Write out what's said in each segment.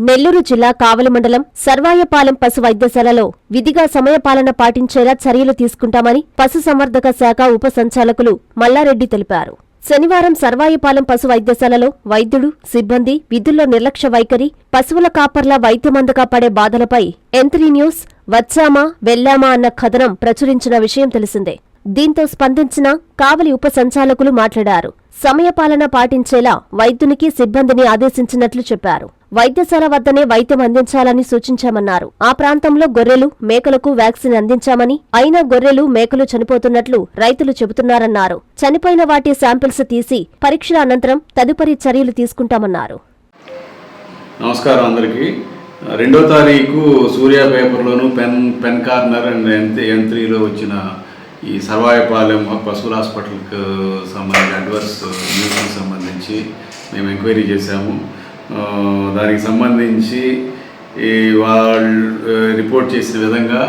నెల్లూరు జిల్లా కావలి మండలం సర్వాయపాలెం పశు వైద్యశాలలో విధిగా సమయపాలన పాటించేలా చర్యలు తీసుకుంటామని పశుసంవర్ధక శాఖ ఉప సంచాలకులు మల్లారెడ్డి తెలిపారు. శనివారం సర్వాయపాలెం పశు వైద్యశాలలో వైద్యుడు, సిబ్బంది విధుల్లో నిర్లక్ష్య వైఖరి, పశువుల కాపర్ల వైద్యమందక పడే బాధలపై ఎంత్రీ న్యూస్ వచ్చామా వెళ్లామా అన్న కథనం ప్రచురించిన విషయం తెలిసిందే. దీంతో స్పందించిన కావలి ఉప సంచాలకులు మాట్లాడారు. సమయపాలన పాటించేలా వైద్యునికి, సిబ్బందిని ఆదేశించినట్లు చెప్పారు. వైద్యశాల వద్దనే వైద్యం అందించాలని సూచించామన్నారు. ఆ ప్రాంతంలో గొర్రెలు, మేకలకు వ్యాక్సిన్ అందించామని, అయినా గొర్రెలు, మేకలు చనిపోతున్నట్లు రైతులు చెబుతున్నారన్నారు. చనిపోయిన వాటి శాంపిల్స్ తీసి పరీక్షల అనంతరం తదుపరి చర్యలు తీసుకుంటామన్నారు. నమస్కారం అందరికీ. 2వ తారీఖు సూర్య పేపర్లోను పెన్ కార్నర్ అండ్ ఎంత్రీలో వచ్చిన ఈ సర్వాయపాలెం పశువుల హాస్పిటల్కి సంబంధించి అడ్వర్స్ న్యూస్కి సంబంధించి మేము ఎంక్వైరీ చేశాము. దానికి సంబంధించి వాళ్ళు రిపోర్ట్ చేసిన విధంగా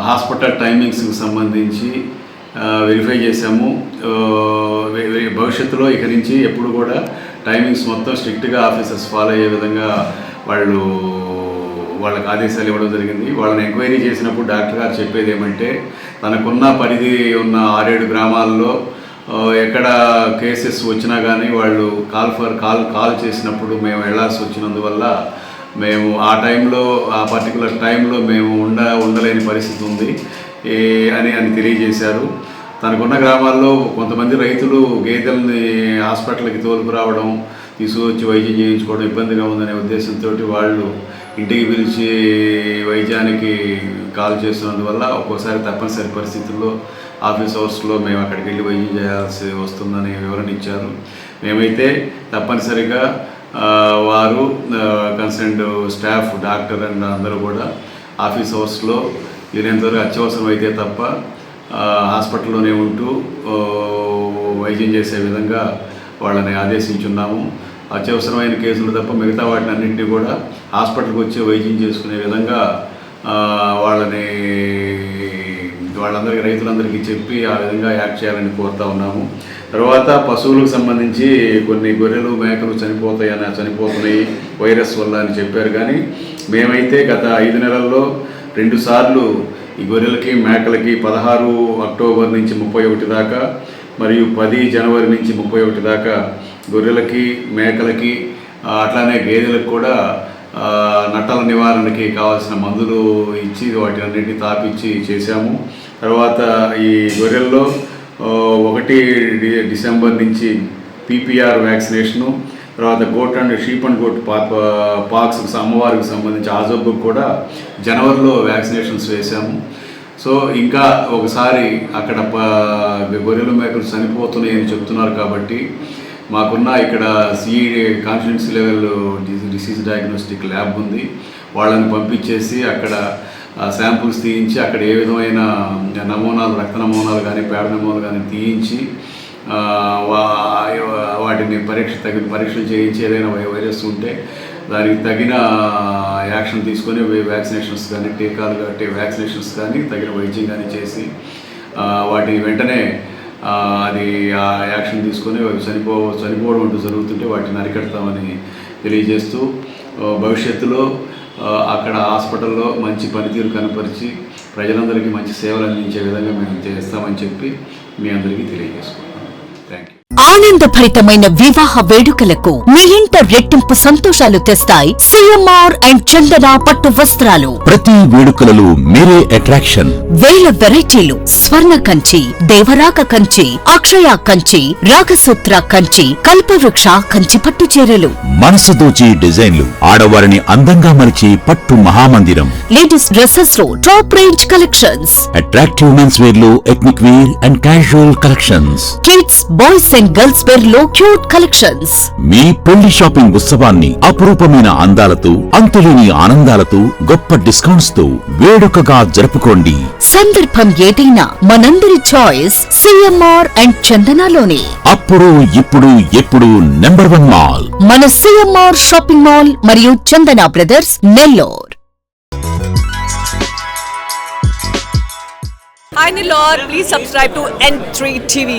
హాస్పిటల్ టైమింగ్స్కి సంబంధించి వెరిఫై చేశాము. భవిష్యత్తులో ఇక నుంచి ఎప్పుడు కూడా టైమింగ్స్ మొత్తం స్ట్రిక్ట్గా ఆఫీసర్స్ ఫాలో అయ్యే విధంగా వాళ్ళకి ఆదేశాలు ఇవ్వడం జరిగింది. వాళ్ళని ఎంక్వైరీ చేసినప్పుడు డాక్టర్ గారు చెప్పేది ఏమంటే, తనకున్న పరిధి ఉన్న 6-7 గ్రామాల్లో ఎక్కడ కేసెస్ వచ్చినా కానీ వాళ్ళు కాల్ చేసినప్పుడు మేము వెళ్లాల్సి వచ్చినందువల్ల మేము ఆ టైంలో, ఆ పర్టికులర్ టైంలో మేము ఉండలేని పరిస్థితి ఉంది అని తెలియజేశారు. తనకున్న గ్రామాల్లో కొంతమంది రైతులు గేదెల్ని హాస్పిటల్కి తోలుకురావడం, తీసుకొచ్చి వైద్యం చేయించుకోవడం ఇబ్బందిగా ఉందనే ఉద్దేశంతో వాళ్ళు ఇంటికి పిలిచి వైద్యానికి కాల్ చేస్తున్నందువల్ల ఒక్కోసారి తప్పనిసరి పరిస్థితుల్లో ఆఫీస్ అవర్స్లో మేము అక్కడికి వెళ్ళి వైద్యం చేయాల్సి వస్తుందని వివరణ ఇచ్చారు. మేమైతే తప్పనిసరిగా వారు కన్సర్న్డ్ స్టాఫ్, డాక్టర్ అండ్ అందరూ కూడా ఆఫీస్ అవర్స్లో వీరంతవరకు అత్యవసరం అయితే తప్ప హాస్పిటల్లోనే ఉంటూ వైద్యం చేసే విధంగా వాళ్ళని ఆదేశించున్నాము. అత్యవసరమైన కేసులు తప్ప మిగతా వాటిని అన్నింటినీ కూడా హాస్పిటల్కి వచ్చి వైద్యం చేసుకునే విధంగా వాళ్ళందరికీ, రైతులందరికీ చెప్పి ఆ విధంగా యాక్ట్ చేయాలని కోరుతా ఉన్నాము. తర్వాత పశువులకు సంబంధించి కొన్ని గొర్రెలు, మేకలు చనిపోతున్నాయి వైరస్ వల్ల అని చెప్పారు. కానీ మేమైతే గత 5 నెలల్లో 2 సార్లు ఈ గొర్రెలకి, మేకలకి 16 అక్టోబర్ నుంచి 31 దాకా మరియు 10 జనవరి నుంచి 31 దాకా గొర్రెలకి, మేకలకి అట్లానే గేదెలకు కూడా నట్టల నివారణకి కావాల్సిన మందులు ఇచ్చి వాటి అన్నింటినీ తాపిచ్చి చేశాము. తర్వాత ఈ గొర్రెల్లో 1 డిసెంబర్ నుంచి PPR వ్యాక్సినేషను, తర్వాత goat and sheep and goat pox అమ్మవారికి సంబంధించి ఆ జబ్బుకు కూడా జనవరిలో వ్యాక్సినేషన్స్ వేశాము. సో ఇంకా ఒకసారి అక్కడ గొర్రెలు, మేకలు చనిపోతున్నాయని చెప్తున్నారు కాబట్టి మాకున్న ఇక్కడ confidence level disease diagnostic lab ఉంది. వాళ్ళని పంపించేసి అక్కడ శాంపుల్స్ తీయించి అక్కడ ఏ విధమైన నమూనాలు, రక్త నమూనాలు కానీ, పేడ నమూనాలు కానీ తీయించి వాటిని పరీక్షలు చేయించి ఏదైనా వైరస్ ఉంటే దానికి తగిన యాక్షన్ తీసుకొని వ్యాక్సినేషన్స్ కానీ, టీకాలు కాబట్టి వ్యాక్సినేషన్స్ కానీ, తగిన వైద్యం కానీ చేసి వాటిని వెంటనే అది ఆ యాక్షన్ తీసుకొని చనిపోవడం అంటూ జరుగుతుంటే వాటిని అరికడతామని తెలియజేస్తూ, భవిష్యత్తులో అక్కడ హాస్పిటల్లో మంచి పనితీరు కనపరిచి ప్రజలందరికీ మంచి సేవలు అందించే విధంగా మేము చేస్తామని చెప్పి మీ అందరికీ తెలియజేసుకుంటాం. Thank you. ఆనందభరితమైన వివాహ వేడుకలకు మీ ఇంట రెట్టింపు సంతోషాలు తెస్తాయి సిఎంఆర్ అండ్ చందన పట్టు వస్త్రాలు. ప్రతి వేడుకలలో మీరే అట్రాక్షన్. వేల వెరైటీలు, స్వర్ణ కంచి, దేవరాక కంచి, అక్షయ కంచి, రాగసూత్ర కంచి, కల్పవృక్ష కంచి పట్టు చీరలు, మనసు దోచి డిజైన్లు, ఆడవారిని అందంగా మలిచి పట్టు మహామందిరం. లేడీస్ డ్రెస్సెస్ లో top range collections, attractive men's wear లో ethnic wear and casual collections, kids, boys and girls wear లో క్యూట్ కలెక్షన్స్. మీ పెళ్లి షాపింగ్ ఉత్సవాన్ని అపురూపమైన అందాలతో, అంతులేని ఆనందాలతో, గొప్ప డిస్కౌంట్స్ తో వేడుకగా జరుపుకోండి. సందర్భం ఏదైనా మనందరి చాయిస్ సిఎంఆర్ అండ్ చందనలోనే. అప్పుడు, ఇప్పుడు, ఎప్పుడు నంబర్ 1 మాల్ మన సిఎంఆర్ షాపింగ్ మాల్ మరియు Chandana brothers, Nellore. Hi Nilor, please subscribe to N3 TV.